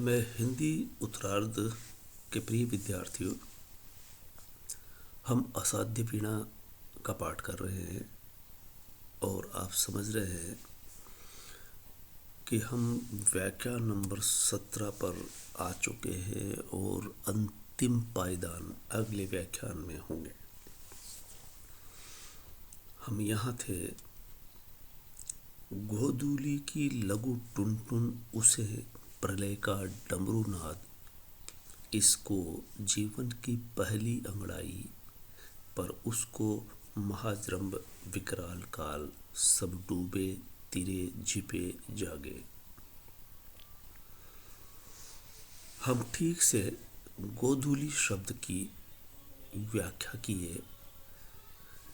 मैं हिंदी उत्तरार्ध के प्रिय विद्यार्थियों, हम असाध्य वीणा का पाठ कर रहे हैं और आप समझ रहे हैं कि हम व्याख्यान नंबर 17 पर आ चुके हैं और अंतिम पायदान अगले व्याख्यान में होंगे। हम यहाँ थे, गोधूली की लघु टुनटुन उसे प्रलय का डमरू नाद, इसको जीवन की पहली अंगड़ाई, पर उसको महाजृंभ विकराल काल, सब डूबे तिरे झिपे जागे। हम ठीक से गोधूली शब्द की व्याख्या किए।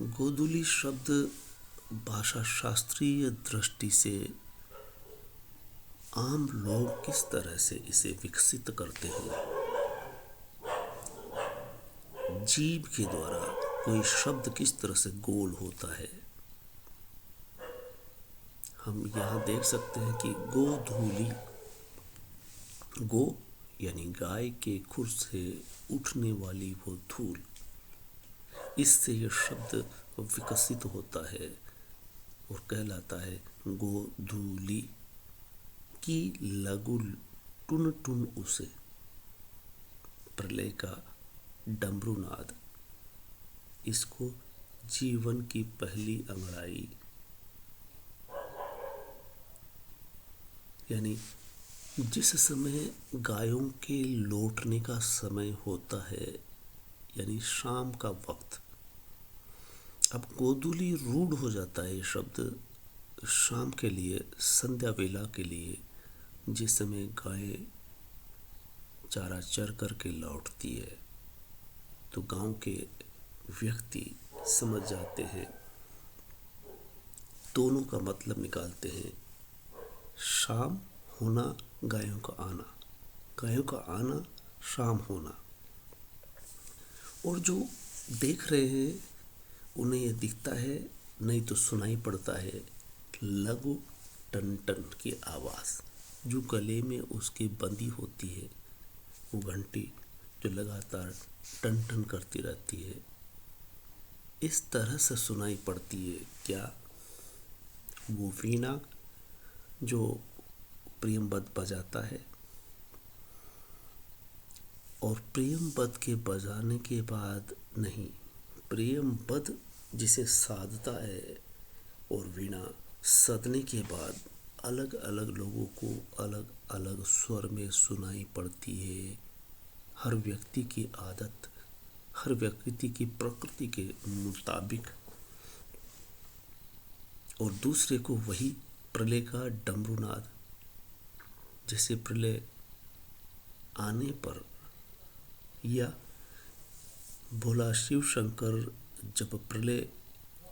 गोधूली शब्द भाषा शास्त्रीय दृष्टि से आम लोग किस तरह से इसे विकसित करते हैं, जीभ के द्वारा कोई शब्द किस तरह से गोल होता है, हम यहाँ देख सकते हैं कि गोधूली, गो यानी गाय के खुर से उठने वाली वो धूल, इससे यह शब्द विकसित होता है और कहलाता है गोधूली की लघु टुन टुन उसे प्रलय का डमरू नाद, इसको जीवन की पहली अंगड़ाई, यानी जिस समय गायों के लौटने का समय होता है, यानी शाम का वक्त। अब गोधूली रूढ़ हो जाता है ये शब्द शाम के लिए, संध्या वेला के लिए, जिस समय गायें चारा चर करके लौटती है, तो गांव के व्यक्ति समझ जाते हैं, दोनों का मतलब निकालते हैं, शाम होना, गायों का आना, गायों का आना, शाम होना। और जो देख रहे हैं उन्हें यह दिखता है, नहीं तो सुनाई पड़ता है लघु टन टन की आवाज़, जो गले में उसके बंधी होती है, वो घंटी जो लगातार टन टन करती रहती है, इस तरह से सुनाई पड़ती है। क्या वो वीणा जो प्रियंबद्ध बजाता है, और प्रियंबद्ध के बजाने के बाद नहीं, प्रियंबद्ध जिसे साधता है और वीणा सदने के बाद अलग अलग लोगों को अलग अलग स्वर में सुनाई पड़ती है। हर व्यक्ति की आदत, हर व्यक्ति की प्रकृति के मुताबिक, और दूसरे को वही प्रलय का डमरू नाद, जैसे प्रलय आने पर या भोला शिव शंकर जब प्रलय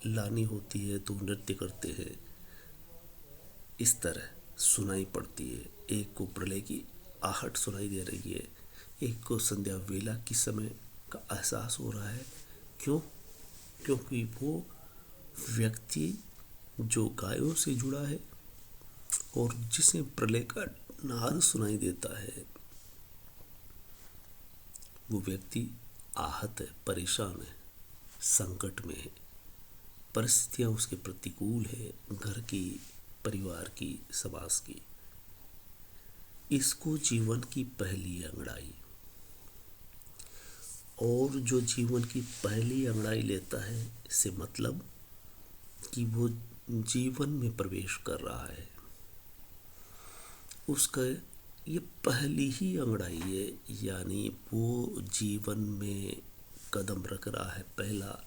लानी होती है तो नृत्य करते हैं, इस तरह सुनाई पड़ती है। एक को प्रलय की आहट सुनाई दे रही है, एक को संध्या वेला की समय का एहसास हो रहा है। क्यों? क्योंकि वो व्यक्ति जो गायों से जुड़ा है और जिसे प्रलय का नाद सुनाई देता है, वो व्यक्ति आहत है, परेशान है, संकट में है, परिस्थितियाँ उसके प्रतिकूल है, घर की, परिवार की, समाज की। इसको जीवन की पहली अंगड़ाई, और जो जीवन की पहली अंगड़ाई लेता है, इससे मतलब कि वो जीवन में प्रवेश कर रहा है, उसका ये पहली ही अंगड़ाई है, यानी वो जीवन में कदम रख रहा है पहला,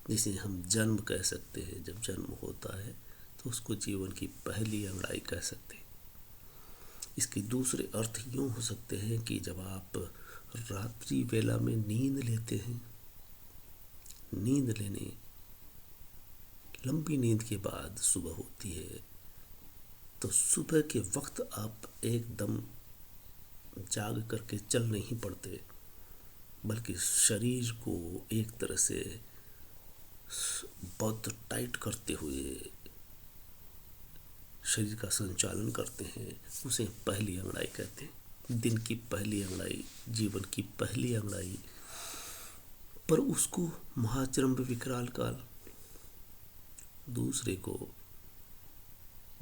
जिसे हम जन्म कह सकते हैं। जब जन्म होता है तो उसको जीवन की पहली अंगड़ाई कह सकते हैं। इसके दूसरे अर्थ यूँ हो सकते हैं कि जब आप रात्रि वेला में नींद लेते हैं, नींद लेने, लंबी नींद के बाद सुबह होती है, तो सुबह के वक्त आप एकदम जाग करके चल नहीं पड़ते, बल्कि शरीर को एक तरह से बहुत टाइट करते हुए शरीर का संचालन करते हैं, उसे पहली अंगड़ाई कहते हैं। दिन की पहली अंगड़ाई, जीवन की पहली अंगड़ाई, पर उसको महाचरम्ब विकराल काल, दूसरे को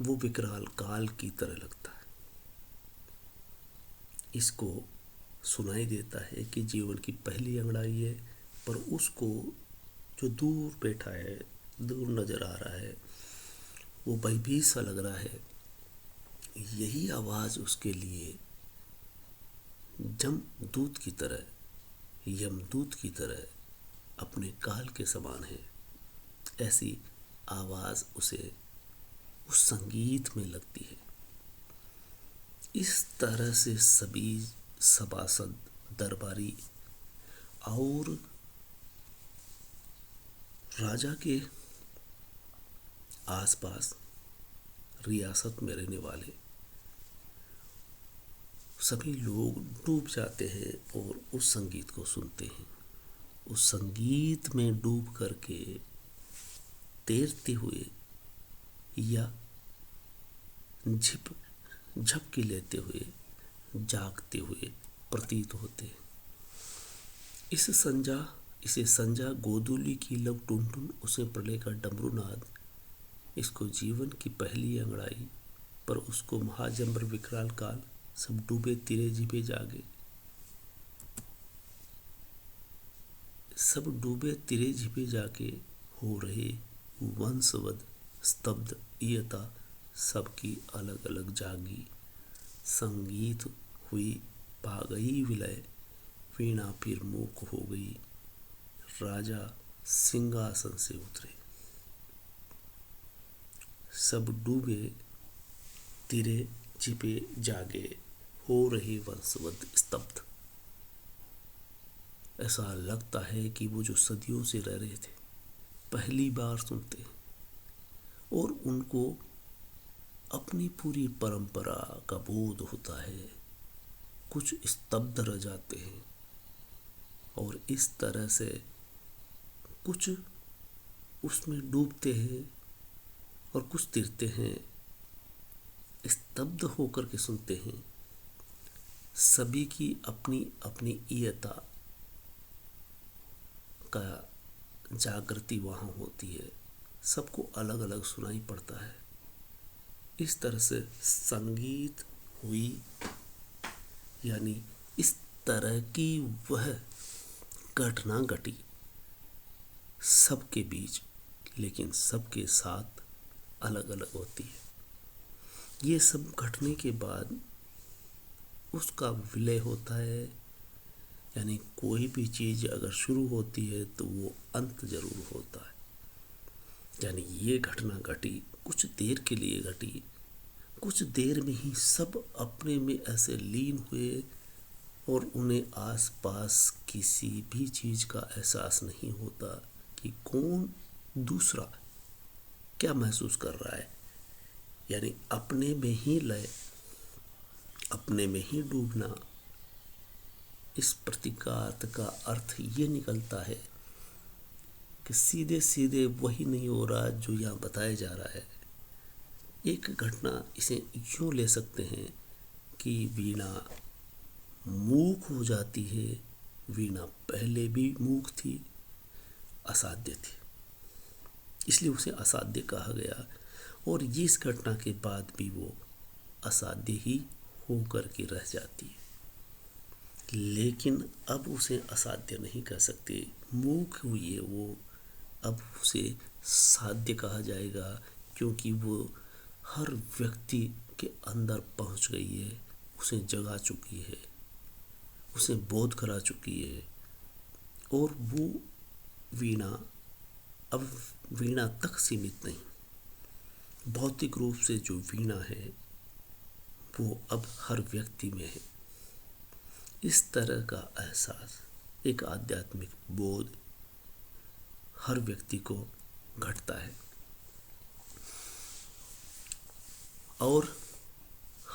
वो विकराल काल की तरह लगता है। इसको सुनाई देता है कि जीवन की पहली अंगड़ाई है, पर उसको जो दूर बैठा है, दूर नजर आ रहा है, वो भयभीत सा लग रहा है। यही आवाज़ उसके लिए जमदूत की तरह, यमदूत की तरह अपने काल के समान है। ऐसी आवाज़ उसे उस संगीत में लगती है। इस तरह से सभी सभासद, दरबारी और राजा के आसपास रियासत में रहने वाले सभी लोग डूब जाते हैं और उस संगीत को सुनते हैं। उस संगीत में डूब करके तैरते हुए या झपकी लेते हुए, जागते हुए प्रतीत होते हैं। इसे संजा गोधूली की लव टुनटुन, उसे प्रलय का डमरूनाद, इसको जीवन की पहली अंगड़ाई, पर उसको महाजम्बर विकराल काल, सब डूबे तिरे जीपे जागे। सब डूबे तिरे झिपे जाके हो रहे वंशवद स्तब्ध इयता, सबकी अलग अलग जागी। संगीत हुई पा गई विलय, वीणा फिर मूक हो गई, राजा सिंहासन से उतरे। सब डूबे तिरे छिपे जागे, हो रहे वंशवद स्तब्ध। ऐसा लगता है कि वो जो सदियों से रह रहे थे, पहली बार सुनते हैं और उनको अपनी पूरी परंपरा का बोध होता है। कुछ स्तब्ध रह जाते हैं और इस तरह से कुछ उसमें डूबते हैं और कुछ तिरते हैं, स्तब्ध होकर के सुनते हैं। सभी की अपनी अपनी इयता का जागृति वहाँ होती है, सबको अलग अलग सुनाई पड़ता है। इस तरह से संगीत हुई, यानी इस तरह की वह घटना घटी सबके बीच, लेकिन सबके साथ अलग अलग होती है। ये सब घटने के बाद उसका विलय होता है, यानी कोई भी चीज़ अगर शुरू होती है तो वो अंत जरूर होता है। यानी ये घटना घटी, कुछ देर के लिए घटी, कुछ देर में ही सब अपने में ऐसे लीन हुए और उन्हें आसपास किसी भी चीज़ का एहसास नहीं होता कि कौन दूसरा क्या महसूस कर रहा है। यानी अपने में ही लय, अपने में ही डूबना। इस प्रतीकार्थ का अर्थ ये निकलता है कि सीधे सीधे वही नहीं हो रहा जो यहाँ बताया जा रहा है। एक घटना इसे यूँ ले सकते हैं कि वीणा मूक हो जाती है। वीणा पहले भी मूक थी, असाध्य थी, इसलिए उसे असाध्य कहा गया, और इस घटना के बाद भी वो असाध्य ही होकर के रह जाती है। लेकिन अब उसे असाध्य नहीं कह सकते, मूक हुई है वो, अब उसे साध्य कहा जाएगा, क्योंकि वो हर व्यक्ति के अंदर पहुंच गई है, उसे जगा चुकी है, उसे बोध करा चुकी है। और वो वीणा अब वीणा तक सीमित नहीं, भौतिक रूप से जो वीणा है वो अब हर व्यक्ति में है। इस तरह का एहसास, एक आध्यात्मिक बोध हर व्यक्ति को घटता है, और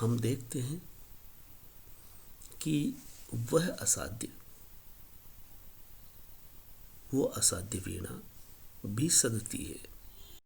हम देखते हैं कि वह असाध्य वीणा भी सदती है।